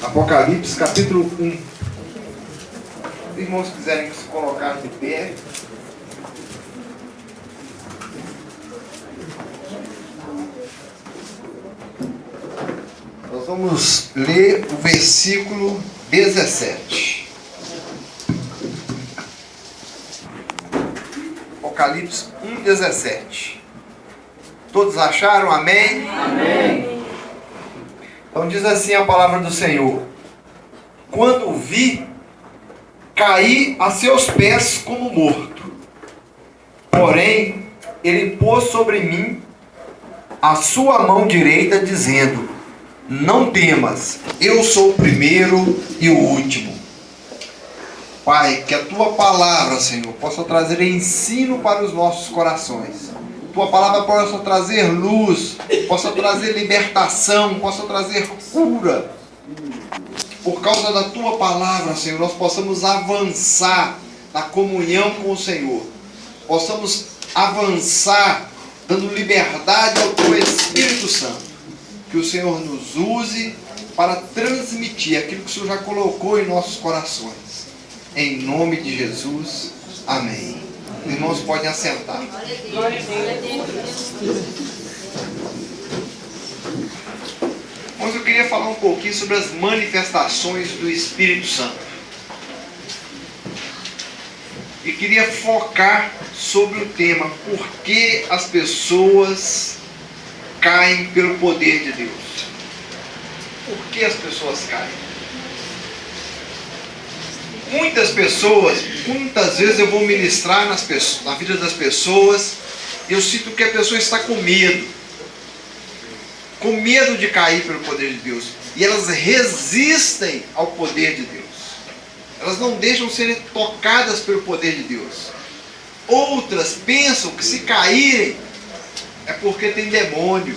Apocalipse capítulo 1. Os irmãos quiserem se colocar de pé. Nós vamos ler o versículo 17. Apocalipse 1:17. Todos acharam? Amém? Amém. Então diz assim a palavra do Senhor: quando o vi, caí a seus pés como morto. Porém, ele pôs sobre mim a sua mão direita, dizendo: não temas, eu sou o primeiro e o último. Pai, que a tua palavra, Senhor, possa trazer ensino para os nossos corações. Tua palavra possa trazer luz, possa trazer libertação, possa trazer cura. Por causa da tua palavra, Senhor, nós possamos avançar na comunhão com o Senhor. Possamos avançar dando liberdade ao teu Espírito Santo. Que o Senhor nos use para transmitir aquilo que o Senhor já colocou em nossos corações. Em nome de Jesus. Amém. Os irmãos podem assentar. Mas eu queria falar um pouquinho sobre as manifestações do Espírito Santo. E queria focar sobre o tema: por que as pessoas caem pelo poder de Deus? Por que as pessoas caem? Muitas vezes eu vou ministrar na vida das pessoas, e eu sinto que a pessoa está com medo de cair pelo poder de Deus, e elas resistem ao poder de Deus, elas não deixam serem tocadas pelo poder de Deus. Outras pensam que se caírem é porque tem demônio.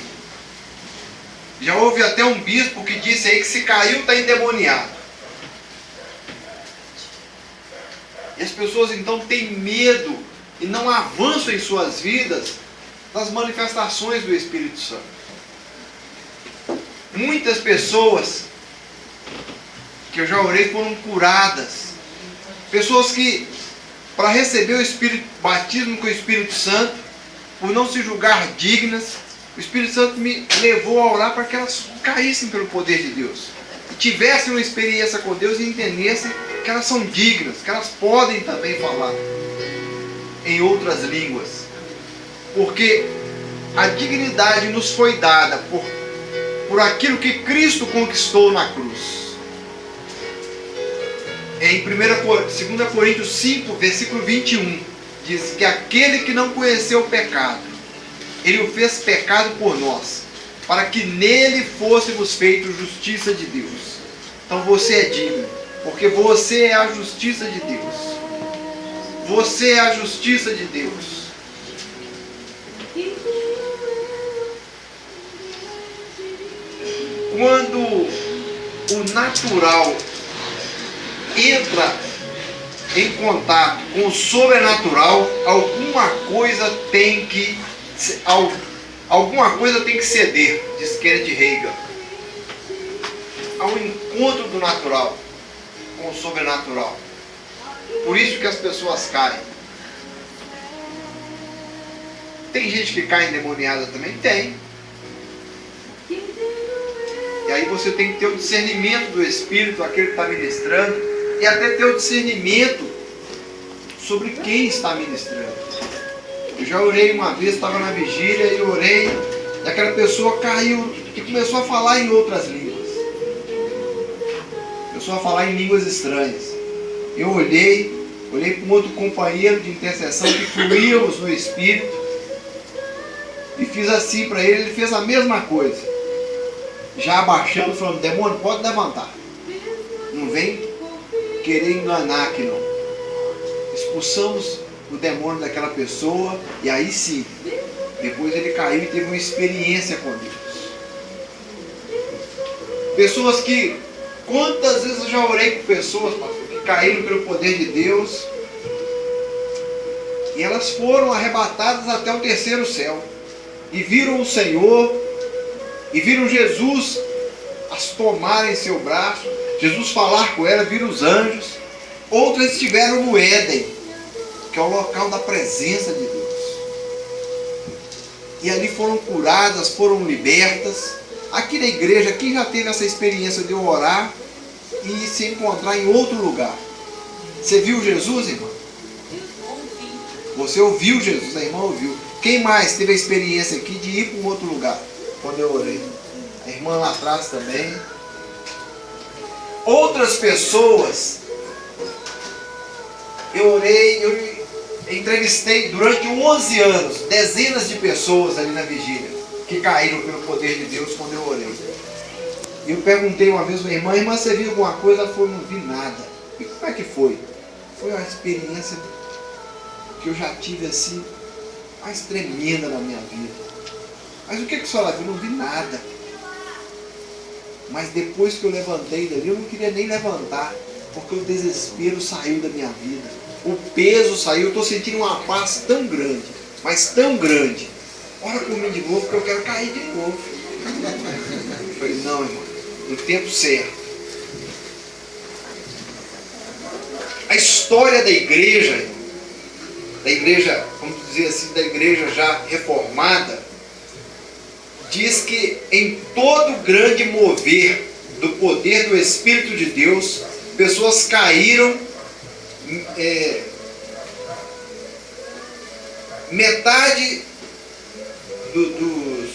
Já houve até um bispo que disse aí que se caiu está endemoniado. E as pessoas então têm medo e não avançam em suas vidas nas manifestações do Espírito Santo. Muitas pessoas que eu já orei foram curadas. Pessoas que, para receber o batismo com o Espírito Santo, por não se julgar dignas, o Espírito Santo me levou a orar para que elas caíssem pelo poder de Deus. E tivessem uma experiência com Deus e entendessem que elas são dignas, que elas podem também falar em outras línguas. Porque a dignidade nos foi dada por aquilo que Cristo conquistou na cruz. Em 2 Coríntios 5, versículo 21, diz que aquele que não conheceu o pecado, ele o fez pecado por nós, para que nele fôssemos feitos justiça de Deus. Então você é digno, porque você é a justiça de Deus. Você é a justiça de Deus. Quando o natural entra em contato com o sobrenatural, alguma coisa tem que ceder, diz Kenneth Hagin. Ao encontro do natural com o sobrenatural. Por isso que as pessoas caem. Tem gente que cai endemoniada também? Tem. E aí você tem que ter o discernimento do Espírito, aquele que está ministrando, e até ter o discernimento sobre quem está ministrando. Eu já orei uma vez, estava na vigília e orei, e aquela pessoa caiu e começou a falar em outras línguas. Começou a falar em línguas estranhas. Eu olhei com um outro companheiro de intercessão que fluíamos no Espírito, e fiz assim para ele, ele fez a mesma coisa. Já abaixando, falando: demônio, pode levantar. Não vem querer enganar aqui não. Expulsamos o demônio daquela pessoa, e aí sim, depois ele caiu e teve uma experiência com Deus. Pessoas que, quantas vezes eu já orei com pessoas, pastor, que caíram pelo poder de Deus, e elas foram arrebatadas até o terceiro céu. e viram o Senhor, e viram Jesus as tomarem em seu braço, Jesus falar com ela, viram os anjos. Outras estiveram no Éden, que é o local da presença de Deus. E ali foram curadas, foram libertas. Aqui na igreja, quem já teve essa experiência de orar e se encontrar em outro lugar? Você viu Jesus, irmã? Você ouviu Jesus, a irmã ouviu. Quem mais teve a experiência aqui de ir para um outro lugar? Quando eu orei. A irmã lá atrás também. Outras pessoas, eu orei, eu entrevistei durante 11 anos, dezenas de pessoas ali na vigília, que caíram pelo poder de Deus quando eu orei. E eu perguntei uma vez para a irmã, você viu alguma coisa? Ela falou, não vi nada. E como é que foi? Foi uma experiência que eu já tive assim, mais tremenda na minha vida. Mas o que a senhora viu? Não vi nada. Mas depois que eu levantei dali, eu não queria nem levantar, porque o desespero saiu da minha vida. O peso saiu, eu estou sentindo uma paz tão grande, mas tão grande. Ora por mim de novo, porque eu quero cair de novo. Eu falei, não, irmão, no tempo certo. A história da igreja, vamos dizer assim, da igreja já reformada, diz que em todo grande mover do poder do Espírito de Deus, pessoas caíram, metade dos...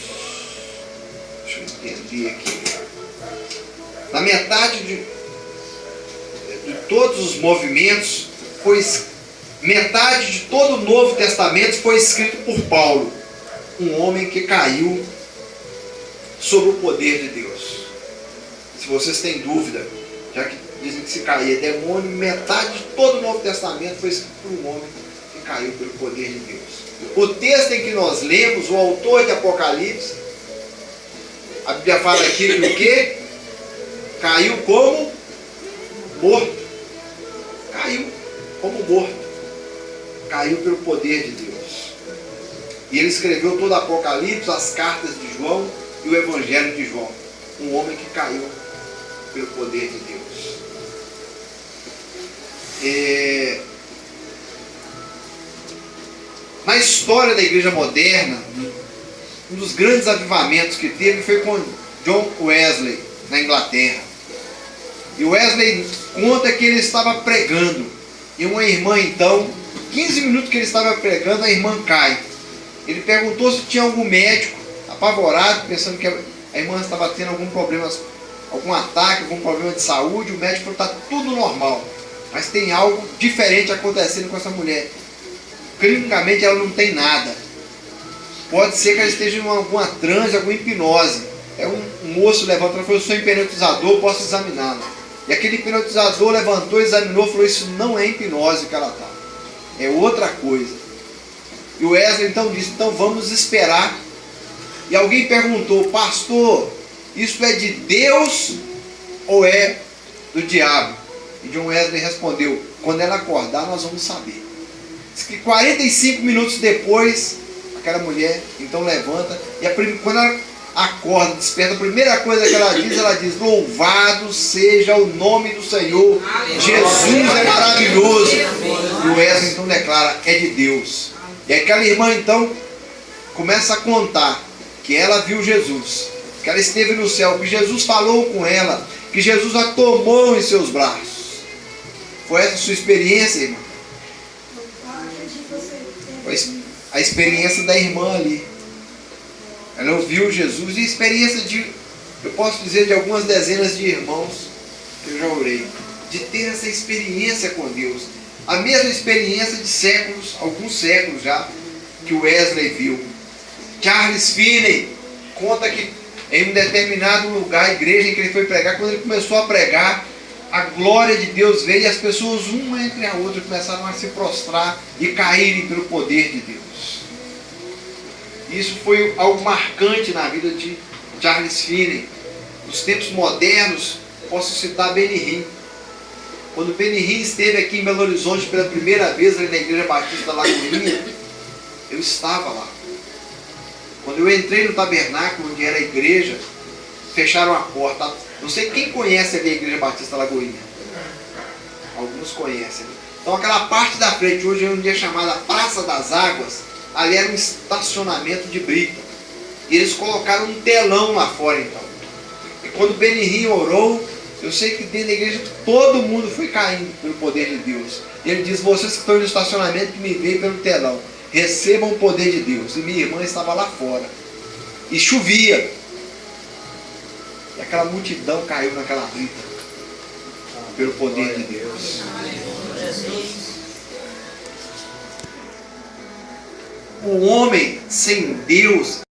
Deixa eu entender aqui. Na metade de todos os movimentos, metade de todo o Novo Testamento foi escrito por Paulo, um homem que caiu sob o poder de Deus. Se vocês têm dúvida, já que dizem que se cair é demônio, metade de todo o Novo Testamento foi escrito por um homem que caiu pelo poder de Deus. O texto em que nós lemos, o autor de Apocalipse, a Bíblia fala aqui que o quê? Caiu como morto. Caiu como morto. Caiu pelo poder de Deus. E ele escreveu todo o Apocalipse, as cartas de João e o Evangelho de João. Um homem que caiu pelo poder de Deus. Na história da igreja moderna, um dos grandes avivamentos que teve foi com John Wesley, na Inglaterra. E Wesley conta que ele estava pregando, e uma irmã então, 15 minutos que ele estava pregando, a irmã cai. Ele perguntou se tinha algum médico, apavorado, pensando que a irmã estava tendo algum problema, algum ataque, algum problema de saúde. O médico falou, está tudo normal, mas tem algo diferente acontecendo com essa mulher. Clinicamente ela não tem nada. Pode ser que ela esteja em alguma transe, alguma hipnose. Um moço levantou e falou, eu sou hipnotizador, posso examiná-la. E aquele hipnotizador levantou, examinou, falou, isso não é hipnose que ela está, é outra coisa. E o Wesley então disse, então vamos esperar. E alguém perguntou, pastor, isso é de Deus ou é do diabo? E John Wesley respondeu, quando ela acordar nós vamos saber. Diz que 45 minutos depois, aquela mulher então levanta, e quando ela acorda, desperta, a primeira coisa que ela diz, louvado seja o nome do Senhor, Jesus é maravilhoso. E o Wesley então declara, é de Deus. E aquela irmã então começa a contar que ela viu Jesus, que ela esteve no céu, que Jesus falou com ela, que Jesus a tomou em seus braços. Foi essa a sua experiência, irmã? Foi a experiência da irmã ali. Ela ouviu Jesus, e a experiência de, eu posso dizer, de algumas dezenas de irmãos que eu já orei, de ter essa experiência com Deus. A mesma experiência de séculos, alguns séculos já, que o Wesley viu. Charles Finney conta que em um determinado lugar, a igreja em que ele foi pregar, quando ele começou a pregar, a glória de Deus veio e as pessoas, uma entre a outra, começaram a se prostrar e caírem pelo poder de Deus. Isso foi algo marcante na vida de Charles Finney. Nos tempos modernos, posso citar Benny Hinn. Quando Benny Hinn esteve aqui em Belo Horizonte pela primeira vez, ali na Igreja Batista da Lagoinha, eu estava lá. Quando eu entrei no tabernáculo, onde era a igreja, fecharam a porta. Não sei quem conhece ali a Igreja Batista Lagoinha. Alguns conhecem. Então aquela parte da frente, hoje é um dia chamada Praça das Águas, ali era um estacionamento de brita. E eles colocaram um telão lá fora então. E quando o Benihim orou, eu sei que dentro da igreja todo mundo foi caindo pelo poder de Deus. E ele diz: vocês que estão no estacionamento que me veem pelo telão, recebam o poder de Deus. E minha irmã estava lá fora. E chovia. E aquela multidão caiu naquela brita. Pelo poder de Deus. O homem sem Deus